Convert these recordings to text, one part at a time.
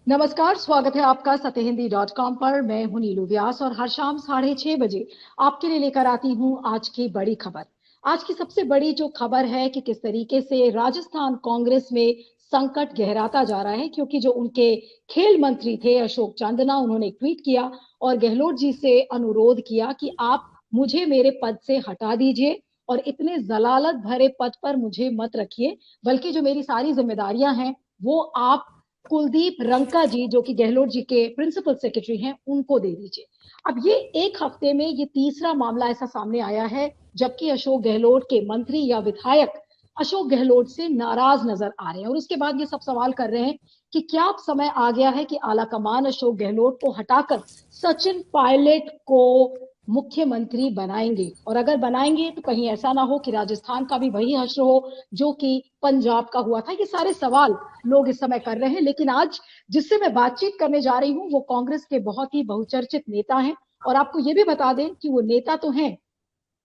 नमस्कार, स्वागत है आपका सत्यहिंदी.com पर। मैं हूं नीलू व्यास और हर शाम 6:30 बजे आपके लिए लेकर आती हूं आज की बड़ी खबर। आज की सबसे बड़ी जो खबर है कि किस तरीके से राजस्थान कांग्रेस में संकट गहराता जा रहा है, क्योंकि जो उनके खेल मंत्री थे अशोक चांदना, उन्होंने एक ट्वीट किया और गहलोत जी से अनुरोध किया कि आप मुझे मेरे पद से हटा दीजिए और इतने जलालत भरे पद पर मुझे मत रखिए, बल्कि जो मेरी सारी जिम्मेदारियां हैं वो आप कुलदीप रंका जी, जो कि गहलोत जी के प्रिंसिपल सेक्रेटरी हैं, उनको दे दीजिए। अब ये एक हफ्ते में ये तीसरा मामला ऐसा सामने आया है जबकि अशोक गहलोत के मंत्री या विधायक अशोक गहलोत से नाराज नजर आ रहे हैं। और उसके बाद ये सब सवाल कर रहे हैं कि क्या अब समय आ गया है कि आला कमान अशोक गहलोत को हटाकर सचिन पायलट को मुख्यमंत्री बनाएंगे, और अगर बनाएंगे तो कहीं ऐसा ना हो कि राजस्थान का भी वही हश्र हो जो कि पंजाब का हुआ था। ये सारे सवाल लोग इस समय कर रहे हैं, लेकिन आज जिससे मैं बातचीत करने जा रही हूं वो कांग्रेस के बहुत ही बहुचर्चित नेता हैं। और आपको ये भी बता दें कि वो नेता तो हैं,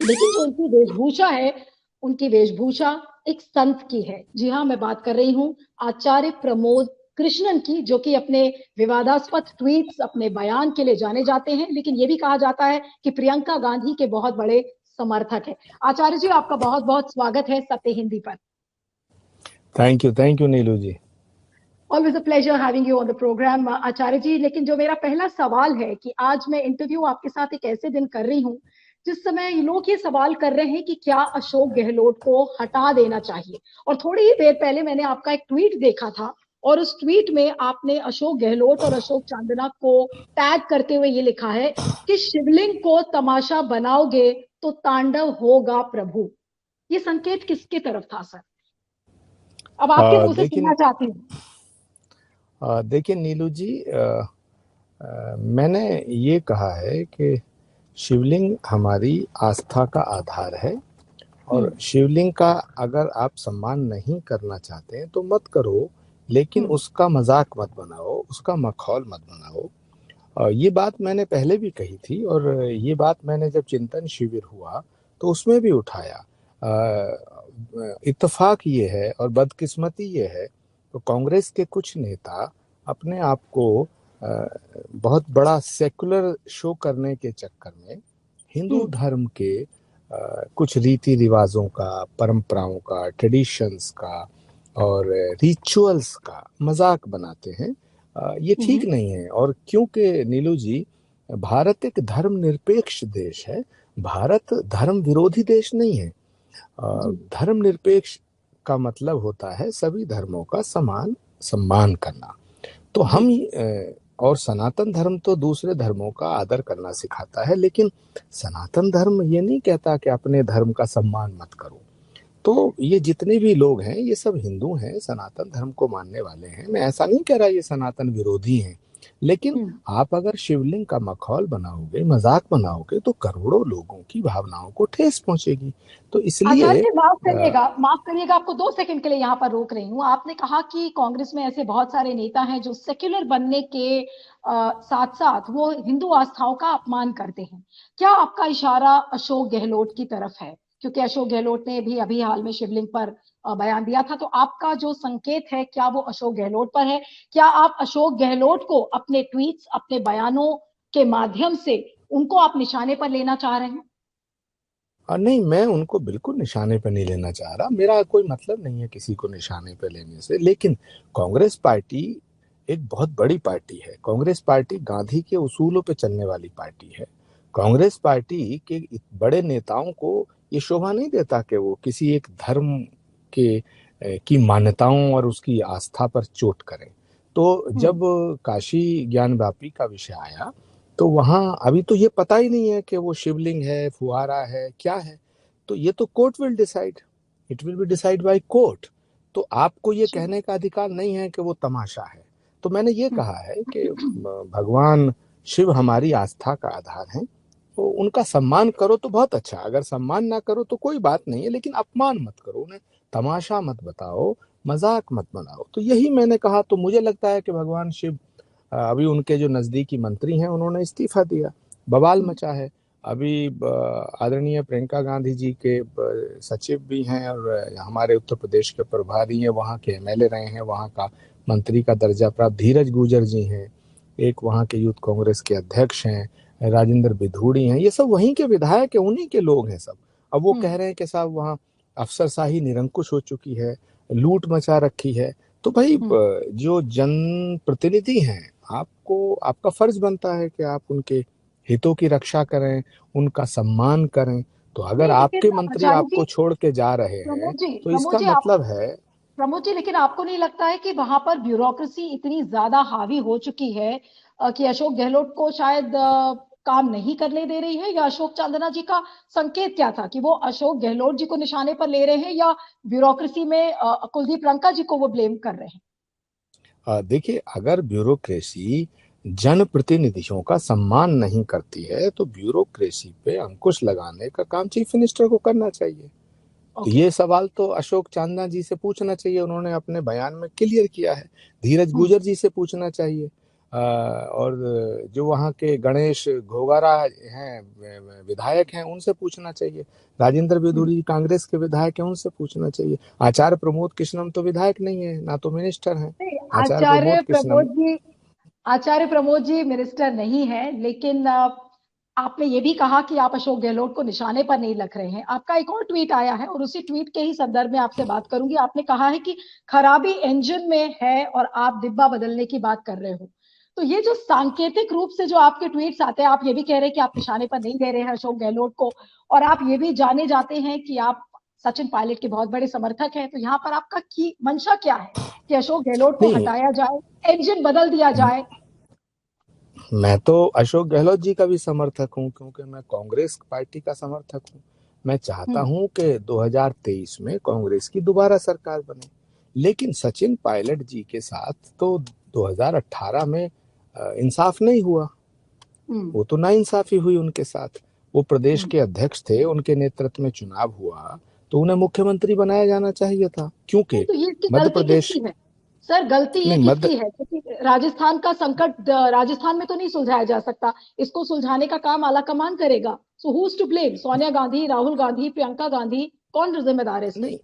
लेकिन जो उनकी वेशभूषा है, उनकी वेशभूषा एक संत की है। जी हाँ, मैं बात कर रही हूं आचार्य प्रमोद कृष्णन की, जो कि अपने विवादास्पद ट्वीट्स, अपने बयान के लिए जाने जाते हैं, लेकिन यह भी कहा जाता है कि प्रियंका गांधी के बहुत बड़े समर्थक है। आचार्य जी, आपका बहुत बहुत स्वागत है सत्य हिंदी पर। Thank you Neelu ji. Always a pleasure having you on the program Acharya ji. लेकिन जो मेरा पहला सवाल है कि आज मैं इंटरव्यू आपके साथ एक ऐसे दिन कर रही हूं जिस समय लोग ये सवाल कर रहे हैं कि क्या अशोक गहलोत को हटा देना चाहिए। और थोड़ी ही देर पहले मैंने आपका एक ट्वीट देखा था और उस ट्वीट में आपने अशोक गहलोत और अशोक चांदना को टैग करते हुए ये लिखा है कि शिवलिंग को तमाशा बनाओगे तो तांडव होगा प्रभु। ये संकेत किसके तरफ था सर? अब आपके मुंह से देखिए सुनना चाहती हूँ। देखिए नीलू जी, मैंने ये कहा है कि शिवलिंग हमारी आस्था का आधार है। और हम्म। शिवलिंग का अगर आप सम्मान नहीं करना चाहते हैं तो मत करो, लेकिन हम्म। उसका मजाक मत बनाओ, उसका मखौल मत बनाओ। ये बात मैंने पहले भी कही थी और ये बात मैंने जब चिंतन शिविर हुआ तो उसमें भी उठाया। इत्तेफाक ये है और बदकिस्मती ये है तो कांग्रेस के कुछ नेता अपने आप को बहुत बड़ा सेकुलर शो करने के चक्कर में हिंदू हम्म। धर्म के कुछ रीति रिवाजों का, परंपराओं का, ट्रेडिशंस का और रिचुअल्स का मजाक बनाते हैं। ये ठीक हम्म। नहीं है। और क्योंकि नीलू जी, भारत एक धर्मनिरपेक्ष देश है, भारत धर्म विरोधी देश नहीं है। जी। धर्मनिरपेक्ष का मतलब होता है सभी धर्मों का समान सम्मान करना। तो जी। हम और सनातन धर्म तो दूसरे धर्मों का आदर करना सिखाता है, लेकिन सनातन धर्म ये नहीं कहता कि अपने धर्म का सम्मान मत करो। तो ये जितने भी लोग हैं ये सब हिंदू हैं, सनातन धर्म को मानने वाले हैं। मैं ऐसा नहीं कह रहा ये सनातन विरोधी हैं, लेकिन हम्म। आप अगर शिवलिंग का मखौल बनाओगे, मजाक बनाओगे तो करोड़ों लोगों की भावनाओं को ठेस पहुंचेगी। तो आचार्य इसलिए जी, माफ करिएगा, आपको 2 सेकंड के लिए यहाँ पर रोक रही हूँ। आपने कहा कि कांग्रेस में ऐसे बहुत सारे नेता हैं जो सेक्युलर बनने के साथ साथ वो हिंदू आस्थाओं का अपमान करते हैं। क्या आपका इशारा अशोक गहलोत की तरफ है? क्योंकि अशोक गहलोत ने भी अभी हाल में शिवलिंग पर बयान दिया था, तो आपका जो संकेत है क्या वो अशोक गहलोत पर है? क्या आप अशोक गहलोत को अपने ट्वीट्स, अपने बयानों के माध्यम से उनको आप निशाने पर लेना चाह रहे हैं? और नहीं, मैं उनको बिल्कुल निशाने पर नहीं लेना चाह रहा। मेरा कोई मतलब नहीं है किसी को निशाने पर लेने से। लेकिन कांग्रेस पार्टी एक बहुत बड़ी पार्टी है। कांग्रेस पार्टी गांधी के उसूलों पे चलने वाली पार्टी है। कांग्रेस पार्टी के बड़े नेताओं को ये शोभा नहीं देता कि वो किसी एक धर्म के की मान्यताओं और उसकी आस्था पर चोट करें। तो हम्म। जब काशी ज्ञानवापी का विषय आया तो वहां अभी तो ये पता ही नहीं है कि वो शिवलिंग है, फुहारा है, क्या है। तो ये तो court will decide, it will be decide by court. तो आपको ये जी। कहने का अधिकार नहीं है कि वो तमाशा है। तो मैंने ये हम्म। कहा है कि भगवान शिव हमारी आस्था का आधार है। तो उनका सम्मान करो तो बहुत अच्छा, अगर सम्मान ना करो तो कोई बात नहीं है, लेकिन अपमान मत करो, उन्हें तमाशा मत बताओ, मजाक मत बनाओ। तो यही मैंने कहा। तो मुझे लगता है कि भगवान शिव, अभी उनके जो नजदीकी मंत्री हैं उन्होंने इस्तीफा दिया, बवाल हम्म। मचा है। अभी आदरणीय प्रियंका गांधी जी के सचिव भी हैं और हमारे उत्तर प्रदेश के प्रभारी हैं, वहाँ के एमएलए रहे हैं, वहाँ का मंत्री का दर्जा प्राप्त धीरज गुजर जी हैं, एक वहाँ के यूथ कांग्रेस के अध्यक्ष हैं, राजेंद्र बिधूड़ी हैं, ये सब वहीं के विधायक हैं, उन्हीं के लोग हैं सब। अब वो कह रहे हैं कि साहब वहाँ अफसरशाही निरंकुश हो चुकी है, लूट मचा रखी है। तो भाई जो जनप्रतिनिधि हैं, आपको आपका फर्ज बनता है कि आप उनके हितों की रक्षा करें, उनका सम्मान करें। तो अगर नहीं आपके लेकिन मंत्री आचार्य जी, आपको छोड़ के जा रहे हैं, तो प्रमोद इसका जी आप मतलब है। प्रमोद जी, लेकिन आपको नहीं लगता है कि वहां पर ब्यूरोक्रेसी इतनी ज्यादा हावी हो चुकी है कि अशोक गहलोत को शायद काम नहीं करने दे रही है? या अशोक चांदना जी का संकेत क्या था कि वो अशोक गहलोत जी को निशाने पर ले रहे हैं, या ब्यूरोक्रेसी में कुलदीप रंका जी को वो ब्लेम कर रहे हैं? देखिए, अगर ब्यूरोक्रेसी जनप्रतिनिधियों का सम्मान नहीं करती है, तो ब्यूरोक्रेसी पे अंकुश लगाने का काम चीफ मिनिस्टर को करना चाहिए। तो ओके। ये सवाल तो अशोक चांदना जी से पूछना चाहिए, उन्होंने अपने बयान में क्लियर किया है। धीरज हम्म। गुजर जी से पूछना चाहिए। और जो वहाँ के गणेश घोगारा हैं, विधायक हैं, उनसे पूछना चाहिए। राजेंद्र हम्म। बिधूड़ी कांग्रेस के विधायक हैं, उनसे पूछना चाहिए। आचार्य प्रमोद कृष्णम तो विधायक नहीं है, ना तो मिनिस्टर हैं। नहीं, आचार्य प्रमोद कृष्णम। आचार्य प्रमोद जी मिनिस्टर नहीं है, लेकिन आपने ये भी कहा कि आप अशोक गहलोत को निशाने पर नहीं रख रहे हैं। आपका एक और ट्वीट आया है और उसी ट्वीट के ही संदर्भ में आपसे बात करूंगी। आपने कहा है कि खराबी इंजन में है और आप डिब्बा बदलने की बात कर रहे हो। तो ये जो सांकेतिक रूप से जो आपके ट्वीट्स आते हैं, आप ये भी कह रहे हैं कि आप निशाने पर नहीं दे रहे हैं अशोक गहलोत को, और आप ये भी जाने जाते हैं कि आप सचिन पायलट के बहुत बड़े समर्थक हैं। तो यहाँ पर आपका की मंशा क्या है कि अशोक गहलोत को नहीं, हटाया जाए, इंजन बदल दिया जाए? मैं तो अशोक गहलोत जी का भी समर्थक हूँ, क्योंकि मैं कांग्रेस पार्टी का समर्थक हूँ। मैं चाहता हम्म। हूँ कि 2023 में कांग्रेस की दोबारा सरकार बने। लेकिन सचिन पायलट जी के साथ तो 2018 में इंसाफ नहीं हुआ। हम्म। वो तो नाइंसाफी हुई उनके साथ। वो प्रदेश हम्म। के अध्यक्ष थे, उनके नेतृत्व में चुनाव हुआ, तो उन्हें मुख्यमंत्री बनाया जाना चाहिए था, नहीं, क्योंकि तो ये इसकी मध्य गलती प्रदेश। किसकी है? सर, गलती ये नहीं, मध्य। किसकी है? क्योंकि राजस्थान का संकट राजस्थान में तो नहीं सुलझाया जा सकता। इसको सुलझाने का काम आला कमान करेगा। So who is to blame? Sonia Gandhi, Rahul Gandhi, Priyanka Gandhi? कौन जिम्मेदार है इसके? नहीं,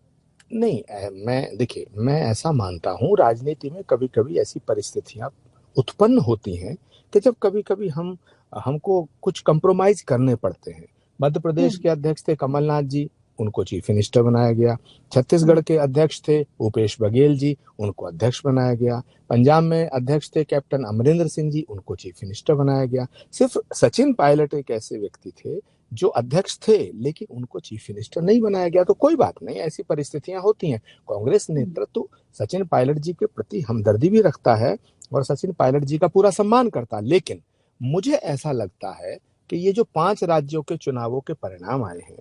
नहीं, मैं देखिए, मैं ऐसा मानता हूँ, राजनीति में कभी कभी ऐसी परिस्थितियां उत्पन्न होती हैं कि जब कभी कभी हमको कुछ कंप्रोमाइज करने पड़ते हैं। मध्य प्रदेश हम्म। के अध्यक्ष थे कमलनाथ जी, उनको चीफ मिनिस्टर बनाया गया। छत्तीसगढ़ हम्म। के अध्यक्ष थे भूपेश बघेल जी, उनको अध्यक्ष बनाया गया। पंजाब में अध्यक्ष थे कैप्टन अमरिंदर सिंह जी, उनको चीफ मिनिस्टर बनाया गया। सिर्फ सचिन पायलट एक ऐसे व्यक्ति थे जो अध्यक्ष थे, लेकिन उनको चीफ मिनिस्टर नहीं बनाया गया। तो कोई बात नहीं, ऐसी परिस्थितियां होती हैं। कांग्रेस हम्म। नेतृत्व सचिन पायलट जी के प्रति हमदर्दी भी रखता है और सचिन पायलट जी का पूरा सम्मान करता है। लेकिन मुझे ऐसा लगता है कि ये जो 5 राज्यों के चुनावों के परिणाम आए हैं,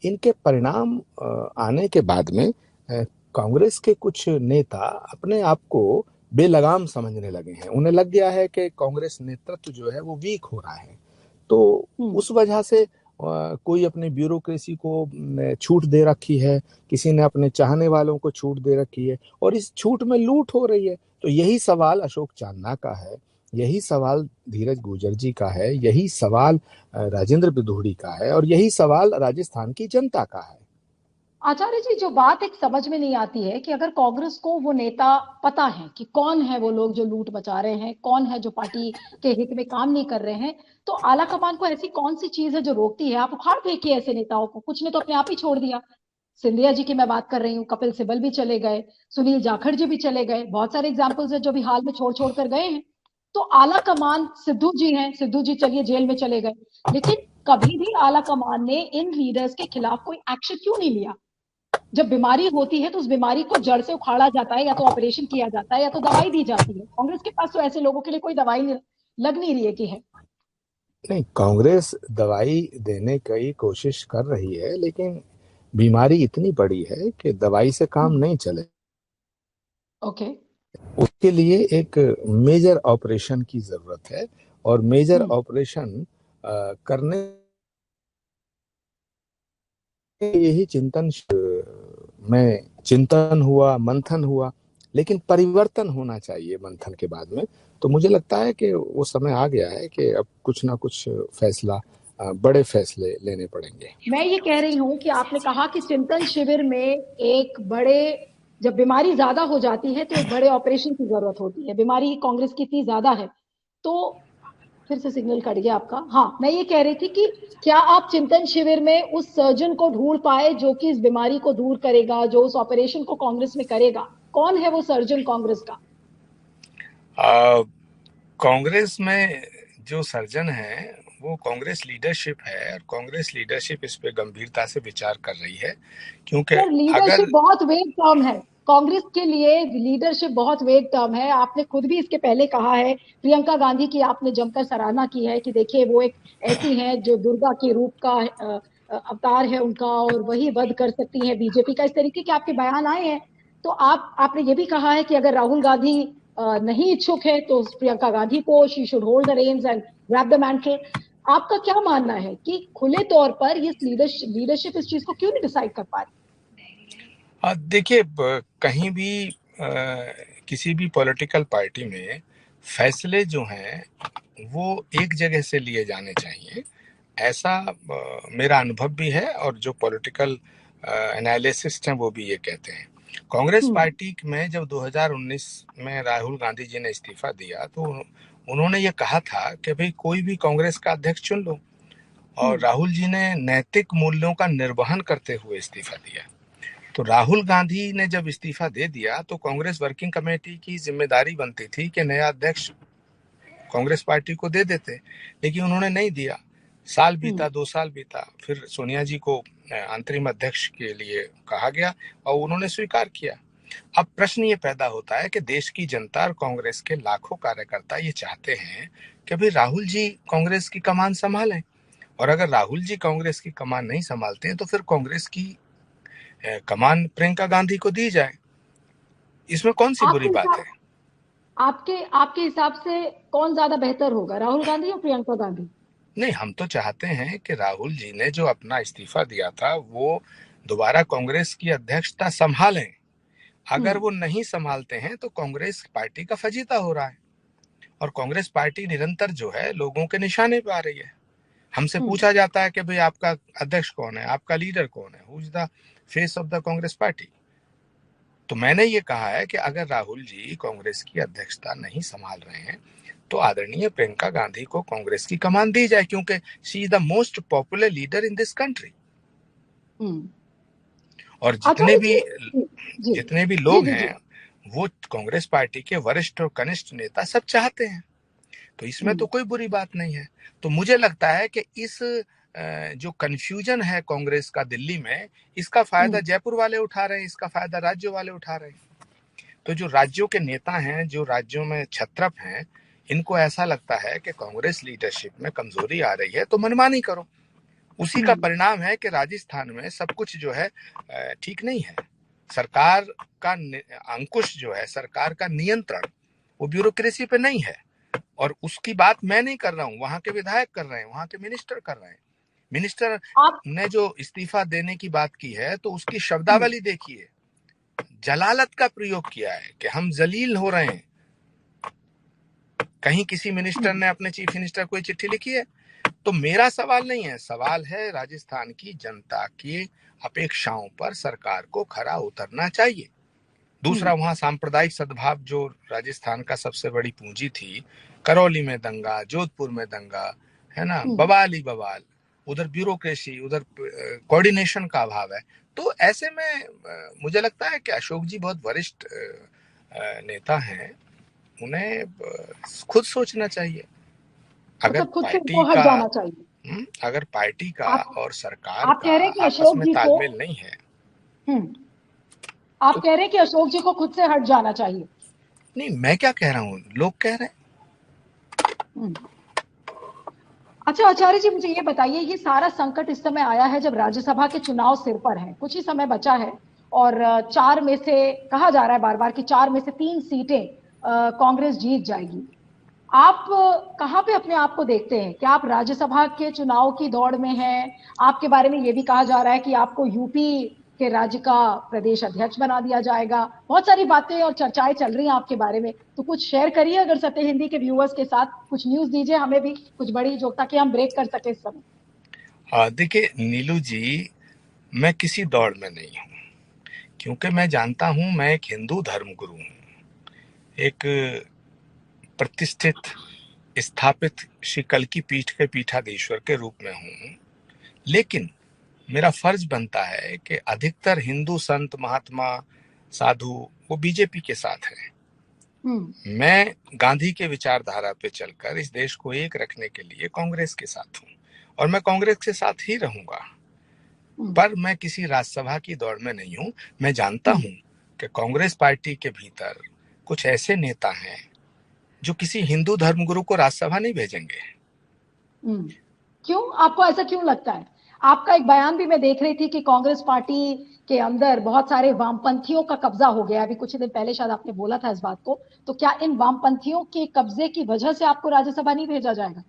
इनके परिणाम आने के बाद में कांग्रेस के कुछ नेता अपने आप को बेलगाम समझने लगे हैं। उन्हें लग गया है कि कांग्रेस नेतृत्व जो है वो वीक हो रहा है। तो हम्म। उस वजह से कोई अपने ब्यूरोक्रेसी को छूट दे रखी है, किसी ने अपने चाहने वालों को छूट दे रखी है, और इस छूट में लूट हो रही है। तो यही सवाल अशोक चांदना का है, यही सवाल धीरज गुजर जी का है, यही सवाल राजेंद्र बिधूड़ी का है, और यही सवाल राजस्थान की जनता का है। आचार्य जी, जो बात एक समझ में नहीं आती है कि अगर कांग्रेस को वो नेता पता है कि कौन है वो लोग जो लूट मचा रहे हैं, कौन है जो पार्टी के हित में काम नहीं कर रहे हैं, तो आला कमान को ऐसी कौन सी चीज है जो रोकती है? आप उखाड़ फेंकिए ऐसे नेताओं को, कुछ ने तो अपने आप ही छोड़ दिया। सिंधिया जी की मैं बात कर रही हूँ, कपिल सिब्बल भी चले गए, सुनील जाखड़ जी भी चले गए, बहुत सारे एग्जाम्पल्स है जो भी हाल में छोड़ छोड़ कर गए हैं। तो आला कमान, सिद्धू जी हैं, सिद्धू जी चलिए जेल में चले गए, लेकिन कभी भी आला कमान ने इन लीडर्स के खिलाफ कोई एक्शन क्यों नहीं लिया? जब बीमारी होती है तो उस बीमारी को जड़ से उखाड़ा जाता है, या तो ऑपरेशन किया जाता है या तो दवाई दी जाती है। कांग्रेस के पास तो ऐसे लोगों के लिए कोई दवाई लग नहीं रही है कि है। नहीं, कांग्रेस दवाई देने की कोशिश कर रही है, लेकिन बीमारी इतनी बड़ी है कि दवाई से काम नहीं चले। ओके। उसके लिए एक मेजर ऑपरेशन की जरूरत है, और मेजर हम्म। ऑपरेशन करने यही में चिंतन हुआ, मंथन हुआ, लेकिन परिवर्तन होना चाहिए मंथन के बाद में। तो मुझे लगता है कि वो समय आ गया है कि अब कुछ ना कुछ फैसला, बड़े फैसले लेने पड़ेंगे। मैं ये कह रही हूं कि आपने कहा कि चिंतन शिविर में एक बड़े जब बीमारी ज्यादा हो जाती है तो एक बड़े ऑपरेशन की जरूरत होती है। बीमारी कांग्रेस की इतनी ज्यादा है। तो फिर से सिग्नल कट गया आपका। हाँ, मैं ये कह रही थी कि क्या आप चिंतन शिविर में उस सर्जन को ढूंढ पाए जो कि इस बीमारी को दूर करेगा, जो उस ऑपरेशन को कांग्रेस में करेगा? कौन है वो सर्जन कांग्रेस का? कांग्रेस में जो सर्जन है वो कांग्रेस लीडरशिप है, और कांग्रेस लीडरशिप इस पे गंभीरता से विचार कर रही है, क्योंकि सर, लीडरशिप अगर बहुत वेग टर्म है। कांग्रेस के लिए लीडरशिप बहुत वेग टर्म है। आपने खुद भी इसके पहले कहा है। प्रियंका गांधी की आपने जमकर सराहना की है कि देखिए वो एक ऐसी हैं जो दुर्गा के रूप का अवतार है उनका, और वही वध कर सकती हैं बीजेपी का। इस तरीके के आपके बयान आए हैं। तो आपने ये भी कहा है कि अगर राहुल गांधी नहीं इच्छुक है तो प्रियंका गांधी को she should hold the reins and grab the mantle. आपका क्या मानना है कि खुले तौर पर ये लीडरशिप इस चीज को क्यों नहीं डिसाइड कर पा रही? देखिए, कहीं भी किसी भी पॉलिटिकल पार्टी में फैसले जो हैं वो एक जगह से लिए जाने चाहिए, ऐसा मेरा अनुभव भी है, और जो पॉलिटिकल एनालिसिस्ट हैं वो भी ये कहते हैं। कांग्रेस हम्म। पार्टी में जब 2019 में राहुल गांधी जी ने इस्तीफा दिया तो उन्होंने ये कहा था कि भाई कोई भी कांग्रेस का अध्यक्ष चुन लो, और हम्म। राहुल जी ने नैतिक मूल्यों का निर्वहन करते हुए इस्तीफा दिया। तो राहुल गांधी ने जब इस्तीफा दे दिया तो कांग्रेस वर्किंग कमेटी की जिम्मेदारी बनती थी कि नया अध्यक्ष कांग्रेस पार्टी को दे देते, लेकिन उन्होंने नहीं दिया। साल हम्म। बीता, 2 साल बीता, फिर सोनिया जी को अंतरिम अध्यक्ष के लिए कहा गया और उन्होंने स्वीकार किया। अब प्रश्न ये पैदा होता है कि देश की जनता और कांग्रेस के लाखों कार्यकर्ता ये चाहते हैं कि भाई राहुल जी कांग्रेस की कमान संभालें, और अगर राहुल जी कांग्रेस की कमान नहीं संभालते हैं तो फिर कांग्रेस की कमान प्रियंका गांधी को दी जाए। इसमें कौन सी बुरी आपके बात है? हिसाब आपके आपके हिसाब से कौन ज्यादा बेहतर होगा, राहुल गांधी या प्रियंका गांधी? नहीं, हम तो चाहते हैं कि राहुल जी ने जो अपना इस्तीफा दिया था वो दोबारा कांग्रेस की अध्यक्षता संभालें। अगर हम्म। वो नहीं संभालते हैं तो कांग्रेस पार्टी का फजीता हो रहा है, और कांग्रेस पार्टी निरंतर जो है लोगों के निशाने पे आ रही है। हमसे हम्म। पूछा जाता है कि भाई आपका अध्यक्ष कौन है, आपका लीडर कौन है, who is the face of the Congress party. तो मैंने ये कहा है कि अगर राहुल जी कांग्रेस की अध्यक्षता नहीं संभाल रहे हैं तो आदरणीय प्रियंका गांधी को कांग्रेस की कमान दी जाए, क्योंकि she is the most popular leader in this country. Hmm. और आचार्य जी। जी। जितने भी जी। लोग जी। जी। हैं वो कांग्रेस पार्टी के वरिष्ठ और कनिष्ठ नेता सब चाहते हैं, तो इसमें तो हम्म। कोई बुरी बात नहीं है। तो मुझे लगता है कि इस जो कंफ्यूजन है कांग्रेस का दिल्ली में, इसका फायदा हम्म। जयपुर वाले उठा रहे हैं, इसका फायदा राज्यों वाले उठा रहे हैं। तो जो राज्यों के नेता हैं, जो राज्यों में छत्रप हैं, इनको ऐसा लगता है कि कांग्रेस लीडरशिप में कमजोरी आ रही है तो मनमानी करो। उसी का हम्म। परिणाम है कि राजस्थान में सब कुछ जो है ठीक नहीं है। सरकार का अंकुश जो है, सरकार का नियंत्रण वो ब्यूरोक्रेसी पे नहीं है। और उसकी बात मैं नहीं कर रहा हूं, वहां के विधायक कर रहे हैं, वहां के मिनिस्टर कर रहे हैं। मिनिस्टर आप। ने जो इस्तीफा देने की बात की है तो उसकी हम्म। शब्दावली देखिए, जलालत का प्रयोग किया है कि हम जलील हो रहे हैं। कहीं किसी मिनिस्टर हम्म। ने अपने चीफ मिनिस्टर को चिट्ठी लिखी है? तो मेरा सवाल नहीं है, सवाल है राजस्थान की जनता की अपेक्षाओं पर सरकार को खरा उतरना चाहिए। दूसरा, हम्म। वहां सांप्रदायिक सद्भाव जो राजस्थान का सबसे बड़ी पूंजी थी, करौली में दंगा, जोधपुर में दंगा, है ना, हम्म। बवाल ही बवाल, उधर ब्यूरोक्रेसी, उधर कोऑर्डिनेशन का अभाव है। तो ऐसे में मुझे लगता है कि अशोक जी बहुत वरिष्ठ नेता हैं, उन्हें खुद सोचना चाहिए। अगर मतलब खुद से पार्टी उनको हट का जाना चाहिए? अगर पार्टी का आप और सरकार आप का कह रहे हैं कि आपस अशोक में जी को। तालमेल नहीं है हम्म। आप तो कह रहे हैं कि अशोक जी को खुद से हट जाना चाहिए? नहीं, मैं क्या कह रहा हूँ, लोग कह रहे हैं। हम्म। अच्छा आचार्य जी, मुझे ये बताइए, ये सारा संकट इस समय आया है जब राज्यसभा के चुनाव सिर पर हैं, कुछ ही समय बचा है। और चार में से कहा जा रहा है बार बार कि चार में से तीन सीटें कांग्रेस जीत जाएगी। आप कहाँ पे अपने आप को देखते हैं? क्या आप राज्यसभा के चुनाव की दौड़ में हैं? आपके बारे में ये भी कहा जा रहा है कि आपको यूपी के राज्य का प्रदेश अध्यक्ष बना दिया जाएगा। बहुत सारी बातें और चर्चाएं चल रही हैं आपके बारे में। तो कुछ शेयर करिए अगर सत्य हिंदी के व्यूअर्स के साथ, कुछ न्यूज दीजिए हमें भी कुछ बड़ी, जो ताकि हम ब्रेक कर सके इस समय। देखिए नीलू जी, मैं किसी दौड़ में नहीं हूँ, क्योंकि मैं जानता हूं मैं एक हिंदू धर्मगुरु हूं, एक प्रतिष्ठित स्थापित श्री कल्की पीठ के पीठाधीश्वर के रूप में हूं। लेकिन मेरा फर्ज बनता है कि अधिकतर हिंदू संत महात्मा साधु वो बीजेपी के साथ हैं। मैं गांधी के विचारधारा पे चलकर इस देश को एक रखने के लिए कांग्रेस के साथ हूं और मैं कांग्रेस के साथ ही रहूंगा। पर मैं किसी राज्यसभा की दौड़ में नहीं हूं। मैं जानता हूं कि कांग्रेस पार्टी के भीतर कुछ ऐसे नेता हैं जो किसी हिंदू धर्मगुरु को राज्यसभा नहीं भेजेंगे। क्यों? आपको ऐसा क्यों लगता है? आपका एक बयान भी मैं देख रही थी कि कांग्रेस पार्टी के अंदर बहुत सारे वामपंथियों का कब्जा हो गया। अभी कुछ दिन पहले शायद आपने बोला था इस बात को। तो क्या इन वामपंथियों के कब्जे की वजह से आपको राज्यसभा नहीं भेजा जाएगा?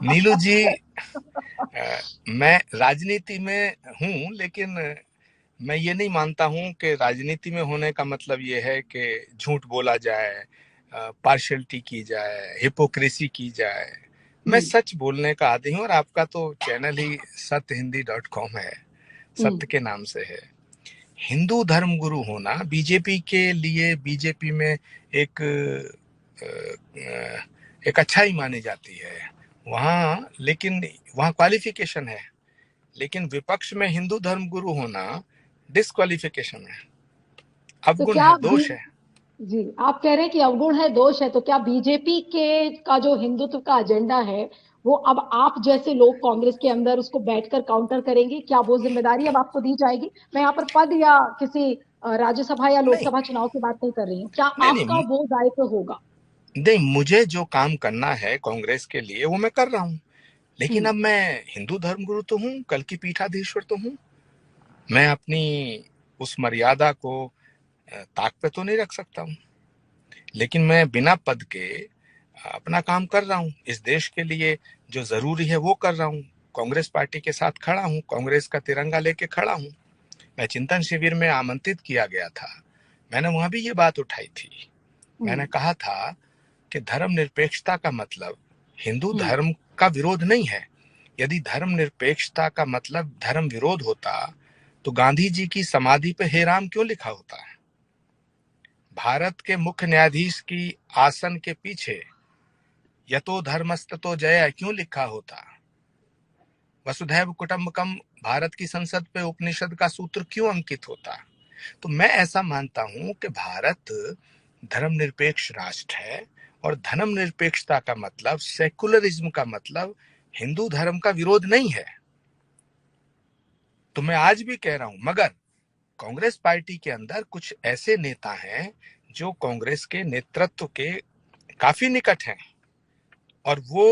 नीलू जी, मैं राजनीति में हूं, लेकिन मैं ये नहीं मानता हूं कि राजनीति में होने का मतलब ये है कि झूठ बोला जाए, पार्शियलिटी की जाए, हिपोक्रेसी की जाए। मैं सच बोलने का आदी हूं और आपका तो चैनल ही सत्यहिंदी.com है, सत्य के नाम से है। हिंदू धर्मगुरु होना बीजेपी के लिए, बीजेपी में एक अच्छाई मानी जाती है वहां, लेकिन वहां क्वालिफिकेशन है। लेकिन विपक्ष में हिंदू धर्मगुरु होना डिस्क्वालिफिकेशन है, अवगुण है, दोष है। जी, आप कह रहे हैं कि अवगुण है, दोष है। तो क्या बीजेपी के का जो हिंदुत्व का एजेंडा है वो अब आप जैसे लोग कांग्रेस के अंदर उसको बैठकर काउंटर करेंगे? क्या वो जिम्मेदारी अब आपको दी जाएगी? मैं यहाँ पर पद या किसी राज्यसभा या लोकसभा चुनाव की बात नहीं कर रही हूँ। क्या आपका वो दायित्व होगा? नहीं, मुझे जो काम करना है कांग्रेस के लिए वो मैं कर रहा हूँ। लेकिन अब मैं हिंदू धर्मगुरु तो हूँ, कल की पीठाधीश्वर तो हूँ। मैं अपनी उस मर्यादा को ताक पे तो नहीं रख सकता हूँ, लेकिन मैं बिना पद के अपना काम कर रहा हूँ। इस देश के लिए जो जरूरी है वो कर रहा हूँ। कांग्रेस पार्टी के साथ खड़ा हूँ, कांग्रेस का तिरंगा लेके खड़ा हूँ। मैं चिंतन शिविर में आमंत्रित किया गया था, मैंने वहां भी ये बात उठाई थी। मैंने कहा था कि धर्मनिरपेक्षता का मतलब हिंदू धर्म का विरोध नहीं है। यदि धर्मनिरपेक्षता का मतलब धर्म विरोध होता तो गांधी जी की समाधि पे हे राम क्यों लिखा होता है? भारत के मुख्य न्यायाधीश की आसन के पीछे यतो धर्मस्ततो जय क्यों लिखा होता? वसुधैव कुटुंबकम भारत की संसद पे उपनिषद का सूत्र क्यों अंकित होता? तो मैं ऐसा मानता हूं कि भारत धर्मनिरपेक्ष राष्ट्र है और धर्मनिरपेक्षता का मतलब, सेकुलरिज्म का मतलब हिंदू धर्म का विरोध नहीं है। तो मैं आज भी कह रहा हूं, मगर कांग्रेस पार्टी के अंदर कुछ ऐसे नेता हैं जो कांग्रेस के नेतृत्व के काफी निकट हैं और वो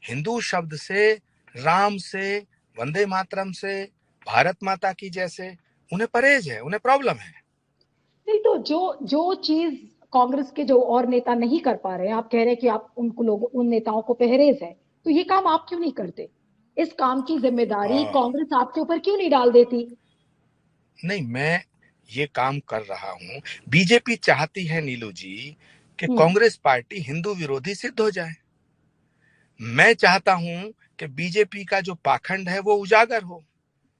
हिंदू शब्द से, राम से, वंदे मातरम से, भारत माता की जैसे उन्हें परहेज है, उन्हें प्रॉब्लम है। नहीं, तो जो जो चीज कांग्रेस के जो और नेता नहीं कर पा रहे हैं, आप कह रहे हैं कि आप उनको लोग, उन नेताओं को परहेज है, तो ये काम आप क्यों नहीं करते? इस काम की जिम्मेदारी कांग्रेस आपके ऊपर क्यों नहीं डाल देती? नहीं, मैं ये काम कर रहा हूं। बीजेपी चाहती है नीलू जी कि कांग्रेस पार्टी हिंदू विरोधी सिद्ध हो जाए। मैं चाहता हूं कि बीजेपी का जो पाखंड है वो उजागर हो।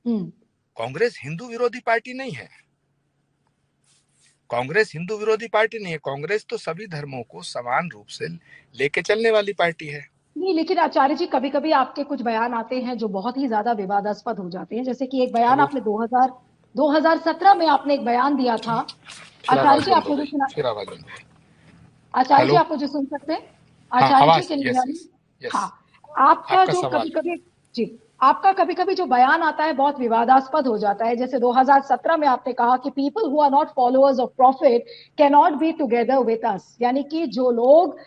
कांग्रेस हिंदू विरोधी पार्टी नहीं है। कांग्रेस हिंदू विरोधी पार्टी नहीं है। कांग्रेस तो सभी धर्मों को समान रूप से लेके चलने वाली पार्टी है। नहीं, लेकिन आचार्य जी, कभी कभी आपके कुछ बयान आते हैं जो बहुत ही ज्यादा विवादास्पद हो जाते हैं। जैसे कि एक बयान आपने 2017 में आपने एक बयान दिया था। आचार्य जी, आप मुझे सुना? आचार्य जी, आप मुझे सुन सकते हैं? आचार्य जी, कैन यू हियर मी? हाँ, आपका जो कभी कभी, जी, आपका कभी कभी जो बयान आता है बहुत विवादास्पद हो जाता है। जैसे 2017 में आपने कहा कि people who are not followers of prophet can not be together with us, यानी कि जो लोग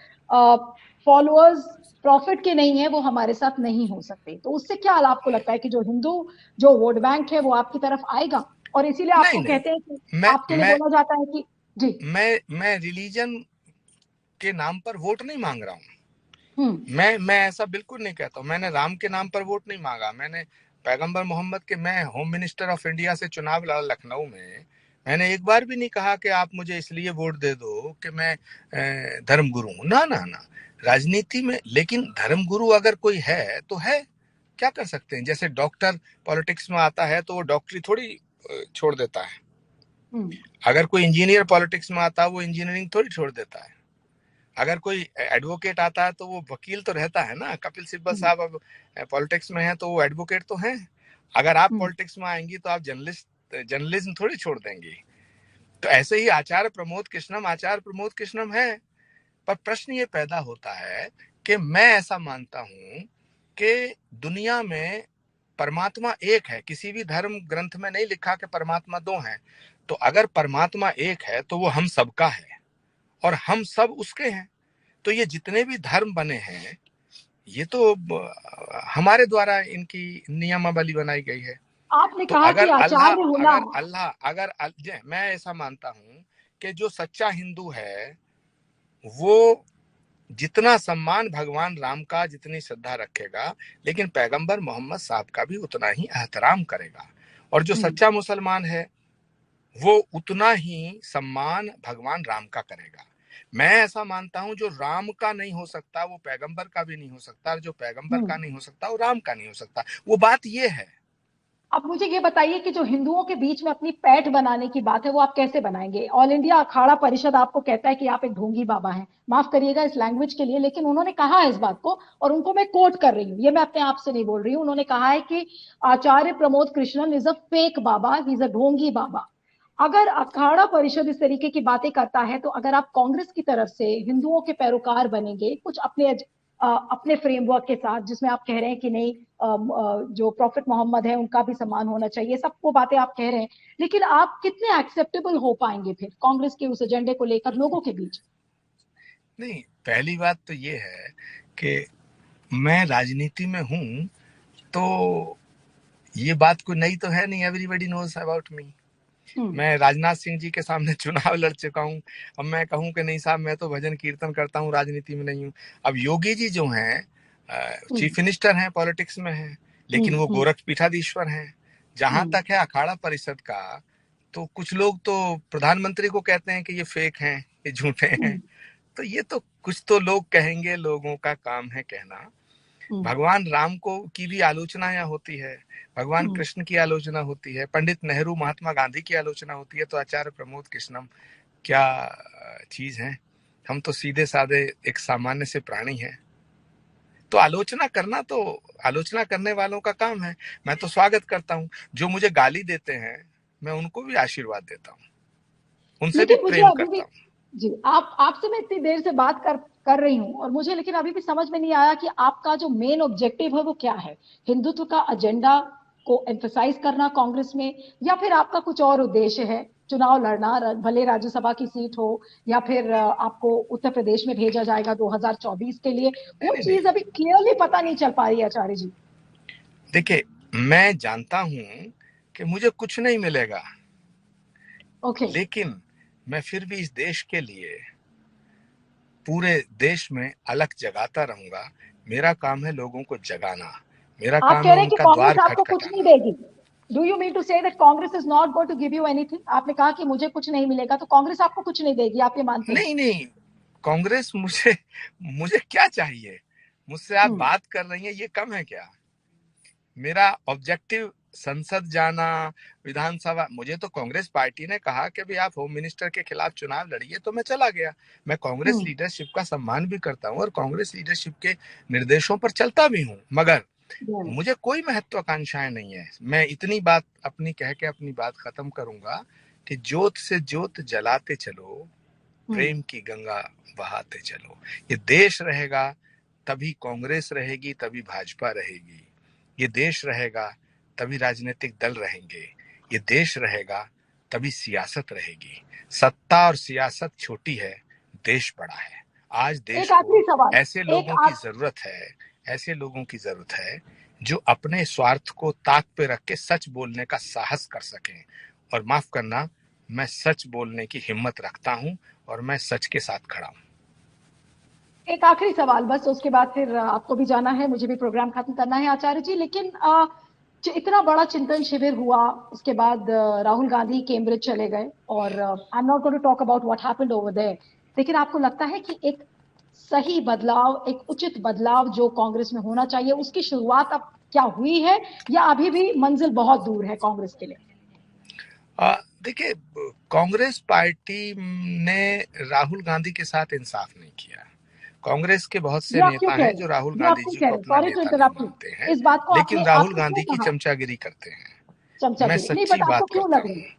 फॉलोअर्स प्रॉफिट के नहीं है वो हमारे साथ नहीं हो सकते। तो उससे क्या आपको लगता है कि जो हिंदू जो वोट बैंक है वो आपकी तरफ आएगा? और इसीलिए आपको कहते हैं कि आपके लिए बोला जाता है कि जी, मैं रिलीजन के नाम पर वोट नहीं मांग रहा हूं। मैं ऐसा बिल्कुल नहीं कहता हूं। मैंने राम के नाम पर वोट नहीं मांगा। मैंने पैगंबर मोहम्मद के, मैं होम मिनिस्टर ऑफ इंडिया से चुनाव लड़ा लखनऊ में, मैंने एक बार भी नहीं कहा कि आप मुझे इसलिए वोट दे दो कि मैं धर्मगुरु हूं। ना ना ना, राजनीति में लेकिन धर्मगुरु अगर कोई है तो है, क्या कर सकते हैं? जैसे डॉक्टर पॉलिटिक्स में आता है तो वो डॉक्टरी थोड़ी छोड़ देता है। अगर कोई इंजीनियर पॉलिटिक्स में आता है वो इंजीनियरिंग थोड़ी छोड़ देता है। अगर कोई एडवोकेट आता है तो वो वकील तो रहता है ना। कपिल सिब्बल साहब अब पॉलिटिक्स में हैं तो वो एडवोकेट तो हैं। अगर आप पॉलिटिक्स में आएंगी तो आप जर्नलिज्म थोड़ी छोड़ देंगी। तो ऐसे ही आचार्य प्रमोद कृष्णम है। पर प्रश्न ये पैदा होता है कि मैं ऐसा मानता हूं कि दुनिया में परमात्मा एक है। किसी भी धर्म ग्रंथ में नहीं लिखा कि परमात्मा दो हैं। तो अगर परमात्मा एक है तो वो हम सबका है और हम सब उसके हैं। तो ये जितने भी धर्म बने हैं ये तो हमारे द्वारा इनकी नियमावली बनाई गई है। आपने तो कहा कि अगर अल्लाह आचार्य होना, मैं ऐसा मानता हूं कि जो सच्चा हिंदू है वो जितना सम्मान भगवान राम का, जितनी श्रद्धा रखेगा, लेकिन पैगंबर मोहम्मद साहब का भी उतना ही एहतराम करेगा। और जो सच्चा मुसलमान है वो उतना ही सम्मान भगवान राम का करेगा। मैं ऐसा मानता हूं जो राम का नहीं हो सकता वो पैगंबर का भी नहीं हो सकता, और जो पैगंबर का नहीं हो सकता वो राम का नहीं हो सकता। वो बात ये है। अब मुझे ये बताइए कि जो हिंदुओं के बीच में अपनी पैठ बनाने की बात है वो आप कैसे बनाएंगे? ऑल इंडिया अखाड़ा परिषद आपको कहता है कि आप एक ढोंगी बाबा हैं, माफ करिएगा इस लैंग्वेज के लिए, लेकिन उन्होंने कहा है इस बात को, और उनको मैं कोट कर रही हूँ, ये मैं अपने आप से नहीं बोल रही हूँ। उन्होंने कहा है कि Acharya Pramod Krishnan is a fake baba, he is a ढोंगी बाबा। अगर अखाड़ा परिषद इस तरीके की बातें करता है, तो अगर आप कांग्रेस की तरफ से हिंदुओं के पैरोकार बनेंगे कुछ अपने फ्रेमवर्क के साथ, जिसमें आप कह रहे हैं कि नहीं, जो प्रॉफिट मोहम्मद है उनका भी सम्मान होना चाहिए, सब वो बातें आप कह रहे हैं, लेकिन आप कितने एक्सेप्टेबल हो पाएंगे फिर कांग्रेस के उस एजेंडे को लेकर लोगों के बीच? नहीं, पहली बात तो ये है कि मैं राजनीति में हूं तो ये बात कोई नई तो है नहीं। Everybody knows about me. मैं राजनाथ सिंह जी के सामने चुनाव लड़ चुका हूँ। अब मैं कहूँ कि नहीं साहब मैं तो भजन कीर्तन करता हूँ, राजनीति में नहीं हूँ। अब योगी जी जो हैं चीफ मिनिस्टर हैं, पॉलिटिक्स में हैं, लेकिन वो गोरख पीठाधीश्वर हैं। जहां तक है अखाड़ा परिषद का, तो कुछ लोग तो प्रधानमंत्री को कहते हैं कि ये फेक हैं, ये झूठे हैं। तो ये तो कुछ तो लोग कहेंगे, लोगों का काम है कहना। भगवान राम को की भी आलोचना यहाँ होती है, भगवान कृष्ण की आलोचना होती है, पंडित नेहरू महात्मा गांधी की आलोचना होती है। तो आचार्य प्रमोद कृष्णम क्या चीज है? हम तो सीधे साधे एक सामान्य से प्राणी हैं। तो आलोचना करने वालों का काम है। मैं तो स्वागत करता हूँ। जो मुझे गाली देते हैं मैं उनको भी आशीर्वाद देता हूँ, उनसे भी लेकिन मुझे प्रेम अभी भी, करता हूँ। जी, आप आपसे मैं इतनी देर से बात कर रही हूं, और मुझे लेकिन अभी भी समझ में नहीं आया कि आपका जो मेन ऑब्जेक्टिव है वो क्या है? हिंदुत्व का एजेंडा को एम्फसाइज करना कांग्रेस में, या फिर आपका कुछ और उद्देश्य है? चुनाव लड़ना, भले राज्यसभा की सीट हो, या फिर आपको उत्तर प्रदेश में भेजा जाएगा 2024 के लिए, वो नहीं, चीज अभी क्लियरली पता नहीं चल पा रही है आचार्य जी। देखिए, मैं जानता हूं कि मुझे कुछ नहीं मिलेगा, लेकिन मैं फिर भी इस देश के लिए पूरे देश में अलख जगाता रहूंगा। मेरा काम है लोगों को जगाना, मेरा आप काम कह है रहे हैं कि उनका कांग्रेस द्वार आपको कुछ नहीं खटखटाना। देगी? Do you mean to say that Congress is not going to give you anything? आपने कहा कि मुझे कुछ नहीं मिलेगा, तो कांग्रेस आपको कुछ नहीं देगी, आप ये मानते हैं? नहीं नहीं, कांग्रेस मुझे मुझे क्या चाहिए? मुझसे आप बात कर रही हैं, ये कम है क्या? मेरा ऑब्जेक्टिव संसद जाना, विधानसभा। मुझे तो कांग्रेस पार्टी ने कहा कि भाई आप होम मिनिस्टर के खिलाफ चुनाव लड़िए, तो मैं चला गया। मैं कांग्रेस लीडरशिप का सम्मान भी करता हूं और कांग्रेस लीडरशिप के निर्देशों पर चलता भी हूं, मगर मुझे कोई महत्वाकांक्षाएं नहीं है। मैं इतनी बात अपनी कह के अपनी बात खत्म करूंगा कि ज्योत से ज्योत जलाते चलो, प्रेम की गंगा बहाते चलो। ये देश रहेगा तभी कांग्रेस रहेगी, तभी भाजपा रहेगी। ये देश रहेगा तभी राजनीतिक दल रहेंगे। ये देश रहेगा तभी सियासत रहेगी। सत्ता और सियासत छोटी है, देश बड़ा है। आज देश एक आखिरी को सवाल, ऐसे एक लोगों की आप, जरूरत है, ऐसे लोगों की जरूरत है जो अपने स्वार्थ को ताक पे रख के सच बोलने का साहस कर सकें। और माफ करना, मैं सच बोलने की हिम्मत रखता हूं और मैं सच के साथ खड़ा हूं। एक आखिरी सवाल बस, उसके बाद फिर आपको भी जाना है, मुझे भी प्रोग्राम खत्म करना है आचार्य जी। लेकिन इतना बड़ा चिंतन शिविर हुआ, उसके बाद राहुल गांधी कैम्ब्रिज चले गए, और I am not going to talk about what happened over there, लेकिन आपको लगता है कि एक सही बदलाव, एक उचित बदलाव जो कांग्रेस में होना चाहिए, उसकी शुरुआत अब क्या हुई है या अभी भी मंजिल बहुत दूर है कांग्रेस के लिए? देखिए, कांग्रेस पार्टी ने राहुल गांधी के साथ इंसाफ नहीं किया। कांग्रेस के बहुत से ये आप क्यों नेता कह हैं रहे जो हैं? राहुल ये आप गांधी क्यों जी कह को रहे हैं? अपना सॉरी टू नेता नहीं इंटरप्ट यू। मानते हैं, इस बात को लेकिन आपने राहुल आपने क्यों गांधी की कहा चमचागिरी करते हैं। चमचागिरी? मैं नहीं, सच्ची बट आपको बात क्यों करता लग रही हूँ। है?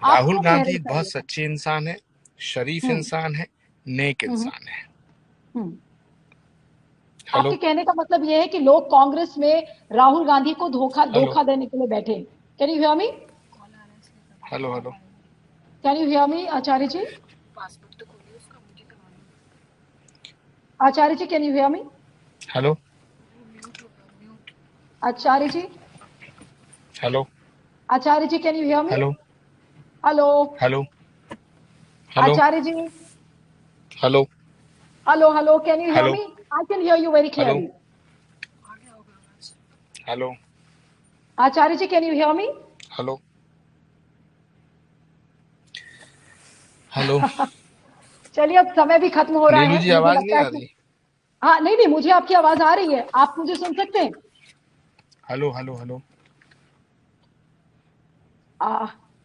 आप राहुल क्यों कह रहे गांधी हैं एक सर बहुत ये सब? सच्चे इंसान है, शरीफ हम्म। इंसान है, नेक हम्म। इंसान है। हम्म। हेलो। आपके कहने का मतलब ये है कि लोग कांग्रेस में राहुल गांधी को धोखा हेलो। धोखा देने के लिए बैठे हैं। Can you hear me? Hello. Hello. Can you hear me Acharya ji? Acharya ji, can you hear me? Hello. Acharya ji? Hello. Acharya ji, can you hear me? Hello. Hello? Hello. Hello. Acharya ji? Hello. Hello hello, can you hear hello. Me? I can hear you very hello. Clearly. Hello. Acharya ji, can you hear me? Hello. Hello. चलिए, अब समय भी खत्म हो रहा नीलू है, जी, मुझे आवाज नहीं लगता है आ कि रही? हाँ, नहीं नहीं, मुझे आपकी आवाज आ रही है। आप मुझे सुन सकते हैं? Hello. Hello. Hello.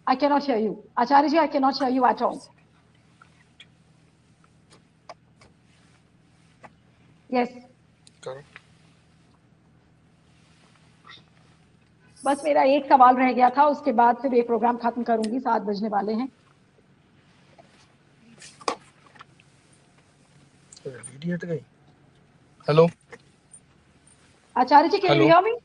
I can not hear you Acharya ji, I can not hear you at all. Yes. करो। बस मेरा एक सवाल रह गया था, उसके बाद फिर ये प्रोग्राम खत्म करूंगी, 7 बजने वाले हैं। वीडियो हट गई। Hello. Acharya ji, can you hello. Hear me?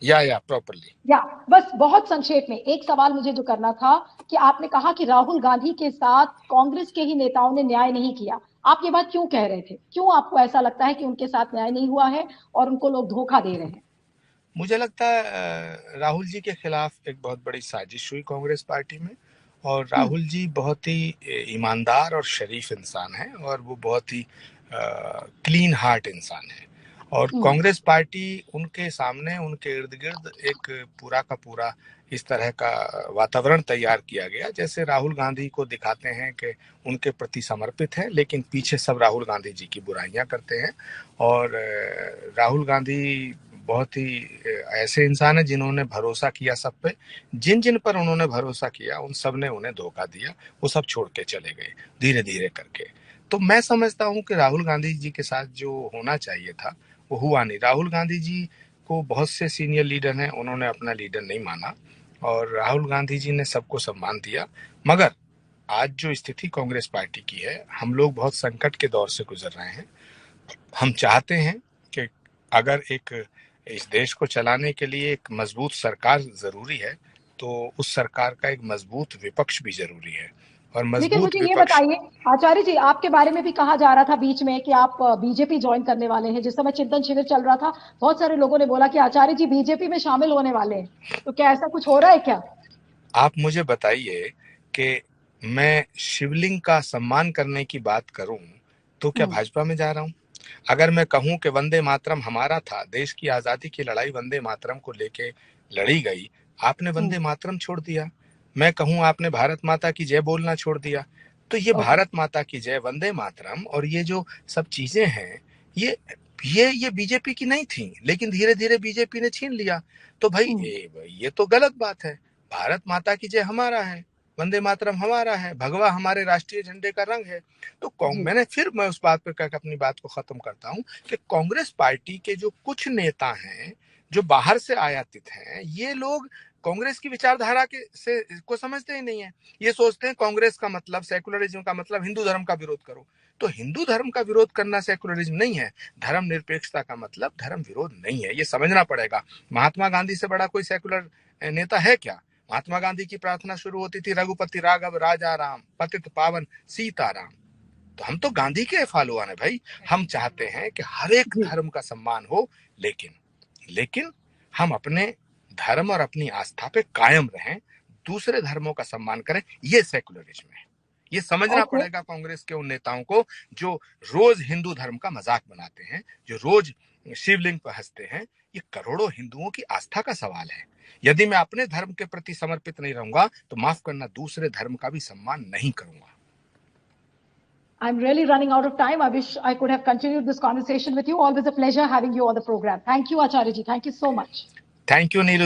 या प्रॉपरली। या बस बहुत संक्षेप में एक सवाल मुझे जो करना था कि आपने कहा कि राहुल गांधी के साथ कांग्रेस के ही नेताओं ने न्याय नहीं किया। आप ये बात क्यों कह रहे थे? क्यों आपको ऐसा लगता है कि उनके साथ न्याय नहीं हुआ है और उनको लोग धोखा दे रहे हैं? मुझे लगता है राहुल जी के खिलाफ एक बहुत बड़ी साजिश हुई कांग्रेस पार्टी में। और हम्म। राहुल जी बहुत ही ईमानदार और शरीफ इंसान हैं, और वो बहुत ही क्लीन हार्ट इंसान है। और हम्म। कांग्रेस पार्टी उनके सामने, उनके इर्द गिर्द एक पूरा का पूरा इस तरह का वातावरण तैयार किया गया, जैसे राहुल गांधी को दिखाते हैं कि उनके प्रति समर्पित है, लेकिन पीछे सब राहुल गांधी जी की बुराइयां करते हैं। और राहुल गांधी बहुत ही ऐसे इंसान है जिन्होंने भरोसा किया सब पे। जिन जिन पर उन्होंने भरोसा किया उन सब ने उन्हें धोखा दिया, वो सब छोड़ के चले गए धीरे धीरे करके। तो मैं समझता हूं कि राहुल गांधी जी के साथ जो होना चाहिए था वो हुआ नहीं। राहुल गांधी जी को बहुत से सीनियर लीडर हैं, उन्होंने अपना लीडर नहीं माना, और राहुल गांधी जी ने सबको सम्मान दिया। मगर आज जो स्थिति कांग्रेस पार्टी की है, हम लोग बहुत संकट के दौर से गुजर रहे हैं। हम चाहते हैं कि अगर एक इस देश को चलाने के लिए एक मजबूत सरकार जरूरी है, तो उस सरकार का एक मजबूत विपक्ष भी जरूरी है। और लेकिन मजबूत मुझे ये विपक्ष। बताइए आचार्य जी, आपके बारे में भी कहा जा रहा था बीच में कि आप बीजेपी ज्वाइन करने वाले हैं। जिस समय चिंतन शिविर चल रहा था, बहुत सारे लोगों ने बोला कि आचार्य जी बीजेपी में शामिल होने वाले हैं। तो क्या ऐसा कुछ हो रहा है क्या? आप मुझे बताइए कि मैं शिवलिंग का सम्मान करने की बात करूं तो क्या हम्म। भाजपा में जा रहा हूं? अगर मैं कहूं कि वंदे मातरम हमारा था, देश की आजादी की लड़ाई वंदे मातरम को लेके लड़ी गई, आपने हम्म। वंदे मातरम छोड़ दिया। मैं कहूं आपने भारत माता की जय बोलना छोड़ दिया। तो ये ओके। भारत माता की जय, वंदे मातरम और ये जो सब चीजें हैं, ये ये बीजेपी की नहीं थी, लेकिन धीरे धीरे बीजेपी ने छीन लिया। तो भाई हम्म। ये तो गलत बात है। भारत माता की जय हमारा है, वंदे मातरम हमारा है, भगवा हमारे राष्ट्रीय झंडे का रंग है। तो जी। मैं उस बात पर कहकर अपनी बात को खत्म करता हूं कि कांग्रेस पार्टी के जो कुछ नेता हैं, जो बाहर से आयातित हैं, ये लोग कांग्रेस की विचारधारा के से को समझते ही नहीं है। ये सोचते हैं कांग्रेस का मतलब, सेकुलरिज्म का मतलब हिंदू धर्म का विरोध करो। तो हिंदू धर्म का विरोध करना सेकुलरिज्म नहीं है। धर्म निरपेक्षता का मतलब धर्म विरोध नहीं है, ये समझना पड़ेगा। महात्मा गांधी से बड़ा कोई सेकुलर नेता है क्या? महात्मा गांधी की प्रार्थना शुरू होती थी, रघुपति राघव राजा राम, पतित पावन सीताराम। तो हम तो गांधी के फॉलोअर हैं भाई। हम चाहते हैं कि हर एक जी। धर्म का सम्मान हो, लेकिन लेकिन हम अपने धर्म और अपनी आस्था पे कायम रहें, दूसरे धर्मों का सम्मान करें। ये सेकुलरिज्म है। ये समझना ओके। पड़ेगा कांग्रेस के उन नेताओं को जो रोज हिंदू धर्म का मजाक बनाते हैं, जो रोज शिवलिंग पर हंसते हैं। ये करोड़ों हिंदुओं की आस्था का सवाल है। यदि मैं अपने धर्म के प्रति समर्पित नहीं रहूंगा, तो माफ करना, दूसरे धर्म का भी सम्मान नहीं करूंगा। I'm really running out of time. I wish I could have continued this conversation with you. Always a pleasure having you on the program. Thank you, Acharya ji. Thank you so much. Thank you Neeru